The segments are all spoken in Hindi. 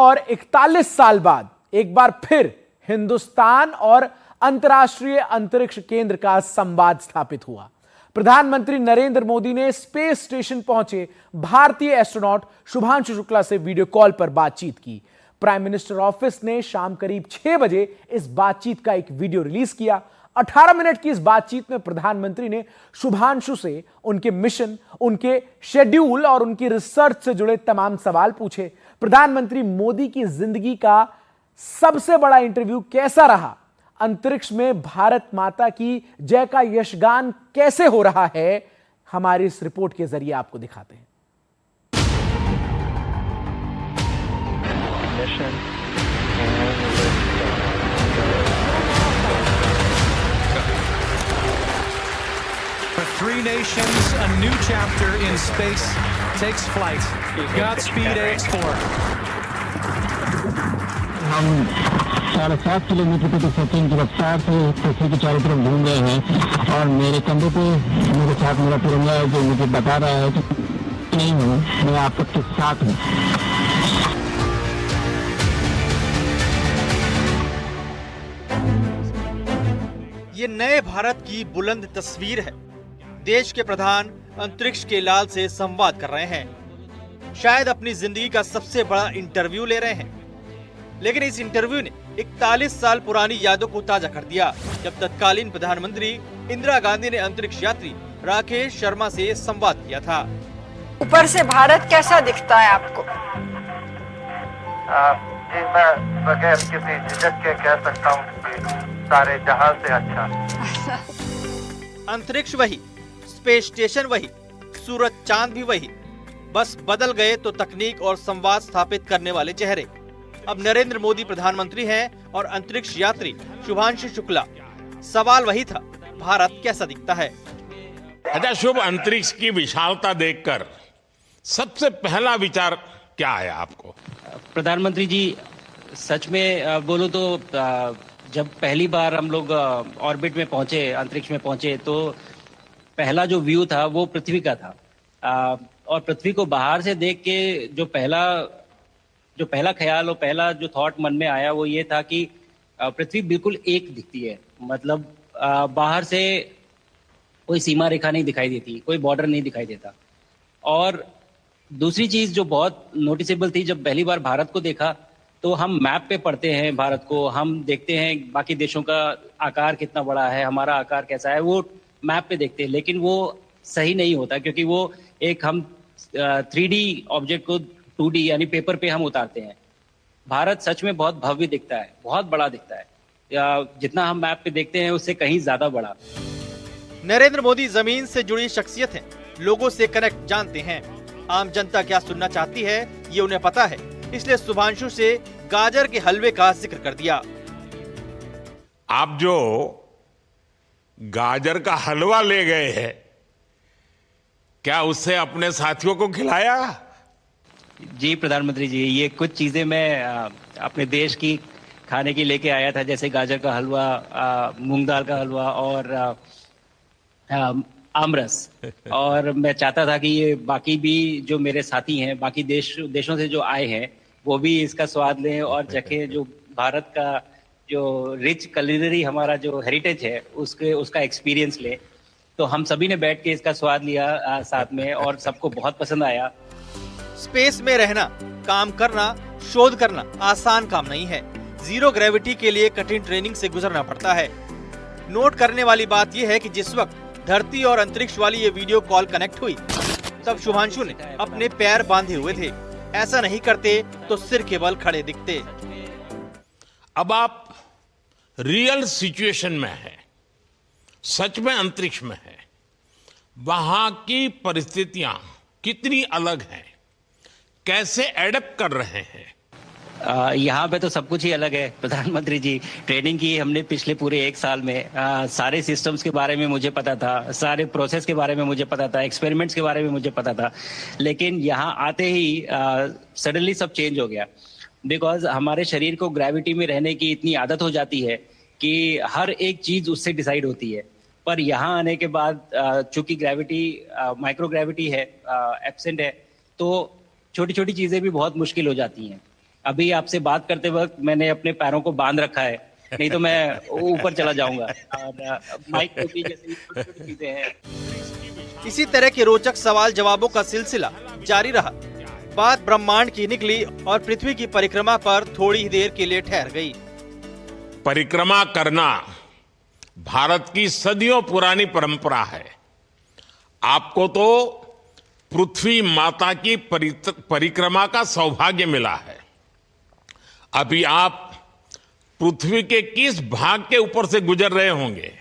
और 41 साल बाद एक बार फिर हिंदुस्तान और अंतर्राष्ट्रीय अंतरिक्ष केंद्र का संवाद स्थापित हुआ। प्रधानमंत्री नरेंद्र मोदी ने स्पेस स्टेशन पहुंचे भारतीय एस्ट्रोनॉट शुभांशु शुक्ला से वीडियो कॉल पर बातचीत की। प्राइम मिनिस्टर ऑफिस ने शाम करीब 6 बजे इस बातचीत का एक वीडियो रिलीज किया। 18 मिनट की इस बातचीत में प्रधानमंत्री ने शुभांशु से उनके मिशन, उनके शेड्यूल और उनकी रिसर्च से जुड़े तमाम सवाल पूछे। प्रधानमंत्री मोदी की जिंदगी का सबसे बड़ा इंटरव्यू कैसा रहा, अंतरिक्ष में भारत माता की जय का यशगान कैसे हो रहा है, हमारी इस रिपोर्ट के जरिए आपको दिखाते हैं। For three nations, a new chapter in space takes flight. Godspeed AX4. हम 7.5 किलोमीटर प्रति सेकंड की रफ्तार से पृथ्वी के चारों तरफ घूम रहे हैं और मेरे कंधे पे मेरे साथ मेरा तिरंगा है जो मुझे बता रहा है कि नहीं हूँ, मैं आप सबके साथ हूँ। ये नए भारत की बुलंद तस्वीर है। देश के प्रधान अंतरिक्ष के लाल से संवाद कर रहे हैं। शायद अपनी जिंदगी का सबसे बड़ा इंटरव्यू ले रहे हैं, लेकिन इस इंटरव्यू ने 41 साल पुरानी यादों को ताजा कर दिया, जब तत्कालीन प्रधानमंत्री इंदिरा गांधी ने अंतरिक्ष यात्री राकेश शर्मा से संवाद किया था। ऊपर से भारत कैसा दिखता है आपको? मैं बगैर किसी झिझक के कह सकता हूँ कि सारे जहां से अच्छा। अंतरिक्ष वही, स्पेस स्टेशन वही, सूरज चांद भी वही, बस बदल गए तो तकनीक और संवाद स्थापित करने वाले चेहरे। अब नरेंद्र मोदी प्रधानमंत्री हैं और अंतरिक्ष यात्री शुभांशु शुक्ला। सवाल वही था, भारत कैसा दिखता है। अच्छा शुभ, अंतरिक्ष की विशालता देखकर सबसे पहला विचार क्या आया आपको? प्रधानमंत्री जी, सच में बोलो तो जब पहली बार हम लोग ऑर्बिट में पहुंचे, अंतरिक्ष में पहुंचे, तो पहला जो व्यू था वो पृथ्वी का था। और पृथ्वी को बाहर से देख के जो पहला ख्याल और पहला जो थॉट मन में आया वो ये था कि पृथ्वी बिल्कुल एक दिखती है। मतलब बाहर से कोई सीमा रेखा नहीं दिखाई देती, कोई बॉर्डर नहीं दिखाई देता। और दूसरी चीज जो बहुत नोटिसेबल थी, जब पहली बार भारत को देखा तो हम मैप पे पढ़ते हैं भारत को, हम देखते हैं बाकी देशों का आकार कितना बड़ा है, हमारा आकार कैसा है, वो मैप पे देखते हैं, लेकिन वो सही नहीं होता क्योंकि वो एक हम 3D ऑब्जेक्ट को 2D यानी पेपर पे हम उतारते हैं। भारत सच में बहुत भव्य दिखता है, बहुत बड़ा दिखता है, जितना हम मैप पे देखते हैं उससे कहीं ज्यादा बड़ा। नरेंद्र मोदी जमीन से जुड़ी शख्सियत हैं, लोगों से कनेक्ट जानते हैं। आम जनता क्या सुनना चाहती है ये उन्हें पता है, इसलिए शुभांशु से गाजर के हलवे का जिक्र कर दिया। आप जो गाजर का हलवा ले गए हैं, क्या उससे अपने साथियों को खिलाया? जी प्रधानमंत्री जी, ये कुछ चीजें मैं अपने देश की खाने की लेके आया था, जैसे गाजर का हलवा, मूंग दाल का हलवा और आमरस। और मैं चाहता था कि ये बाकी भी जो मेरे साथी हैं, बाकी देशों से जो आए हैं, वो भी इसका स्वाद लें और चखें, जो भारत का जो रिच कुलिनरी हमारा जो हेरिटेज है उसका एक्सपीरियंस ले। तो हम सभी ने बैठ के इसका स्वाद लिया साथ में और सबको बहुत पसंद आया। स्पेस में रहना, काम करना, शोध करना आसान काम नहीं है। जीरो ग्रेविटी के लिए कठिन ट्रेनिंग से गुजरना पड़ता है। नोट करने वाली बात यह है कि जिस वक्त धरती और अंतरिक्ष वाली ये वीडियो कॉल कनेक्ट हुई, तब शुभांशु ने अपने पैर बांधे हुए थे। ऐसा नहीं करते तो सिर के बल खड़े दिखते। अब आप रियल सिचुएशन में है, सच में अंतरिक्ष में है, वहां की परिस्थितियां कितनी अलग हैं, कैसे एडप्ट कर रहे हैं? यहाँ पे तो सब कुछ ही अलग है प्रधानमंत्री जी। ट्रेनिंग की हमने पिछले पूरे 1 साल में। सारे सिस्टम्स के बारे में मुझे पता था, सारे प्रोसेस के बारे में मुझे पता था, एक्सपेरिमेंट्स के बारे में मुझे पता था, लेकिन यहाँ आते ही सडनली सब चेंज हो गया। बिकॉज हमारे शरीर को ग्रेविटी में रहने की इतनी आदत हो जाती है कि हर एक चीज उससे डिसाइड होती है। पर यहाँ आने के बाद चूंकि ग्रेविटी माइक्रो ग्रेविटी है, एब्सेंट है, तो छोटी छोटी चीजें भी बहुत मुश्किल हो जाती हैं। अभी आपसे बात करते वक्त मैंने अपने पैरों को बांध रखा है, नहीं तो मैं ऊपर चला जाऊंगा। और माइक टोपी जैसी छोटी चीजें हैं। इसी तरह के रोचक सवाल जवाबों का सिलसिला जारी रहा। बात ब्रह्मांड की निकली और पृथ्वी की परिक्रमा पर थोड़ी ही देर के लिए ठहर गई। परिक्रमा करना भारत की सदियों पुरानी परंपरा है। आपको तो पृथ्वी माता की परिक्रमा का सौभाग्य मिला है। अभी आप पृथ्वी के किस भाग के ऊपर से गुजर रहे होंगे?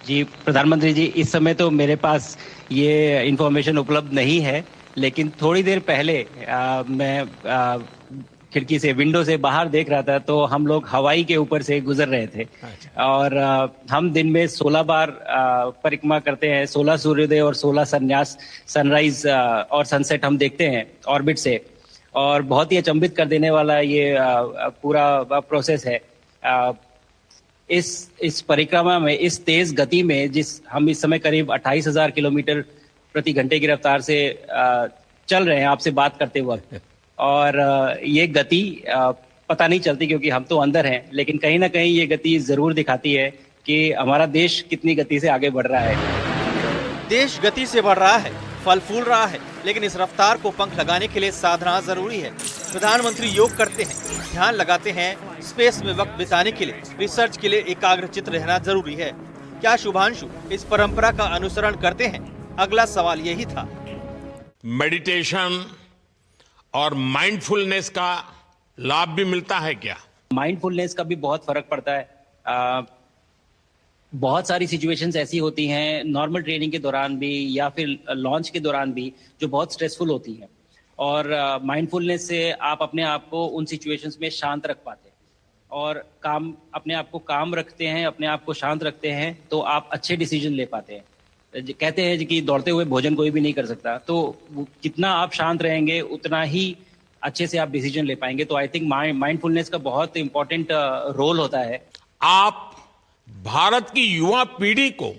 जी प्रधानमंत्री जी, इस समय तो मेरे पास ये इंफॉर्मेशन उपलब्ध नहीं है, लेकिन थोड़ी देर पहले मैं खिड़की से, विंडो से बाहर देख रहा था, तो हम लोग हवाई के ऊपर से गुजर रहे थे। और हम दिन में 16 बार परिक्रमा करते हैं, 16 सूर्योदय और 16 संन्यास, सनराइज और सनसेट हम देखते हैं ऑर्बिट से। और बहुत ही अचंभित कर देने वाला ये पूरा प्रोसेस है। इस परिक्रमा में, इस तेज गति में, हम इस समय करीब 28,000 किलोमीटर प्रति घंटे की रफ्तार से चल रहे हैं आपसे बात करते वक्त। और ये गति पता नहीं चलती क्योंकि हम तो अंदर हैं, लेकिन कहीं ना कहीं ये गति जरूर दिखाती है कि हमारा देश कितनी गति से आगे बढ़ रहा है। देश गति से बढ़ रहा है, फल फूल रहा है, लेकिन इस रफ्तार को पंख लगाने के लिए साधना जरूरी है। प्रधानमंत्री योग करते हैं, ध्यान लगाते हैं, स्पेस में वक्त बिताने के लिए, रिसर्च के लिए एकाग्रचित्त रहना जरूरी है। क्या शुभांशु इस परंपरा का अनुसरण करते हैं? अगला सवाल यही था। मेडिटेशन और माइंडफुलनेस का लाभ भी मिलता है क्या? माइंडफुलनेस का भी बहुत फर्क पड़ता है। बहुत सारी सिचुएशंस ऐसी होती हैं नॉर्मल ट्रेनिंग के दौरान भी या फिर लॉन्च के दौरान भी, जो बहुत स्ट्रेसफुल होती हैं। और माइंडफुलनेस से आप अपने आप को उन सिचुएशंस में शांत रख पाते हैं और अपने आप को काम रखते हैं, अपने आप को शांत रखते हैं, तो आप अच्छे डिसीजन ले पाते हैं। कहते हैं कि दौड़ते हुए भोजन कोई भी नहीं कर सकता, तो जितना आप शांत रहेंगे उतना ही अच्छे से आप डिसीजन ले पाएंगे। तो आई थिंक माइंडफुलनेस का बहुत इंपॉर्टेंट रोल होता है। आप भारत की युवा पीढ़ी को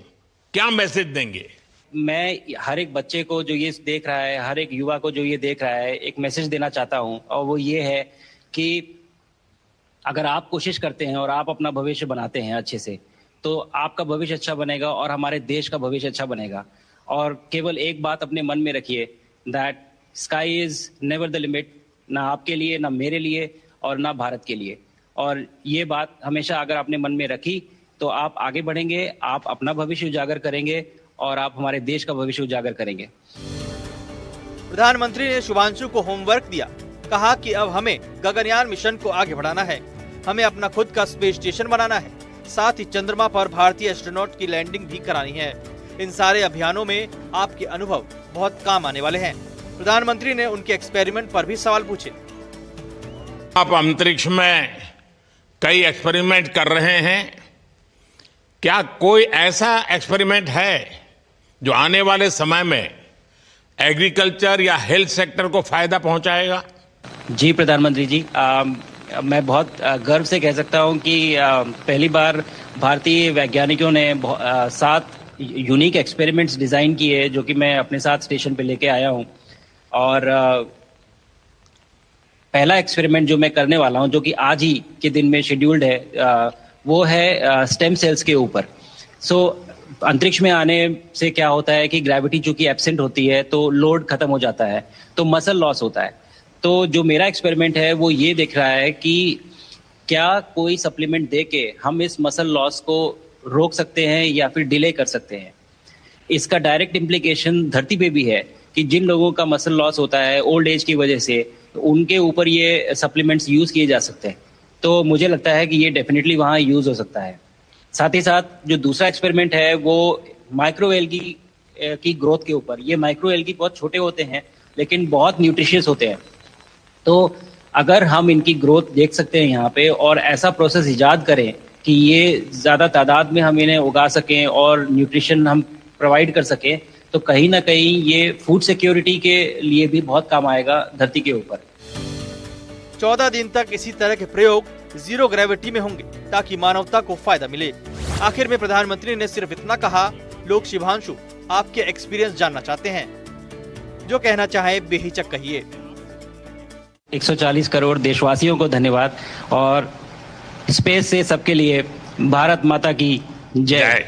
क्या मैसेज देंगे? मैं हर एक बच्चे को जो ये देख रहा है, हर एक युवा को जो ये देख रहा है, एक मैसेज देना चाहता हूं, और वो ये है कि अगर आप कोशिश करते हैं और आप अपना भविष्य बनाते हैं अच्छे से, तो आपका भविष्य अच्छा बनेगा और हमारे देश का भविष्य अच्छा बनेगा। और केवल एक बात अपने मन में रखिए, that sky is never the limit, ना आपके लिए, ना मेरे लिए और ना भारत के लिए। और ये बात हमेशा अगर आपने मन में रखी तो आप आगे बढ़ेंगे, आप अपना भविष्य उजागर करेंगे और आप हमारे देश का भविष्य उजागर करेंगे। प्रधानमंत्री ने शुभांशु को होमवर्क दिया, कहा कि अब हमें गगनयान मिशन को आगे बढ़ाना है, हमें अपना खुद का स्पेस स्टेशन बनाना है, साथ ही चंद्रमा पर भारतीय एस्ट्रोनॉट की लैंडिंग भी करानी है। इन सारे अभियानों में आपके अनुभव बहुत काम आने वाले हैं। प्रधानमंत्री ने उनके एक्सपेरिमेंट पर भी सवाल पूछे। आप अंतरिक्ष में कई एक्सपेरिमेंट कर रहे हैं, क्या कोई ऐसा एक्सपेरिमेंट है जो आने वाले समय में एग्रीकल्चर या हेल्थ सेक्टर को फायदा पहुंचाएगा? जी प्रधानमंत्री जी, मैं बहुत गर्व से कह सकता हूं कि पहली बार भारतीय वैज्ञानिकों ने 7 यूनिक एक्सपेरिमेंट्स डिजाइन किए, जो कि मैं अपने साथ स्टेशन पे लेके आया हूं। और पहला एक्सपेरिमेंट जो मैं करने वाला हूं, जो कि आज ही के दिन में शेड्यूल्ड है, वो है स्टेम सेल्स के ऊपर। अंतरिक्ष में आने से क्या होता है कि ग्रेविटी चूंकि एब्सेंट होती है तो लोड खत्म हो जाता है, तो मसल लॉस होता है। तो जो मेरा एक्सपेरिमेंट है वो ये देख रहा है कि क्या कोई सप्लीमेंट देके हम इस मसल लॉस को रोक सकते हैं या फिर डिले कर सकते हैं। इसका डायरेक्ट इम्प्लीकेशन धरती पे भी है कि जिन लोगों का मसल लॉस होता है ओल्ड एज की वजह से, उनके ऊपर ये सप्लीमेंट्स यूज किए जा सकते हैं। तो मुझे लगता है कि ये डेफिनेटली वहाँ यूज हो सकता है। साथ ही साथ जो दूसरा एक्सपेरिमेंट है वो माइक्रो एल्गी की ग्रोथ के ऊपर। ये माइक्रो एल्गी बहुत छोटे होते हैं लेकिन बहुत न्यूट्रिशियस होते हैं। तो अगर हम इनकी ग्रोथ देख सकते हैं यहाँ पे और ऐसा प्रोसेस इजाद करें कि ये ज्यादा तादाद में हम इन्हें उगा सकें और न्यूट्रिशन हम प्रोवाइड कर सकें, तो कहीं ना कहीं ये फूड सिक्योरिटी के लिए भी बहुत काम आएगा धरती के ऊपर। 14 दिन तक इसी तरह के प्रयोग जीरो ग्रेविटी में होंगे ताकि मानवता को फायदा मिले। आखिर में प्रधानमंत्री ने सिर्फ इतना कहा, लोग शुभांशु आपके एक्सपीरियंस जानना चाहते हैं, जो कहना चाहे बेहिचक कहिए। 140 करोड़ देशवासियों को धन्यवाद और स्पेस से सबके लिए भारत माता की जय।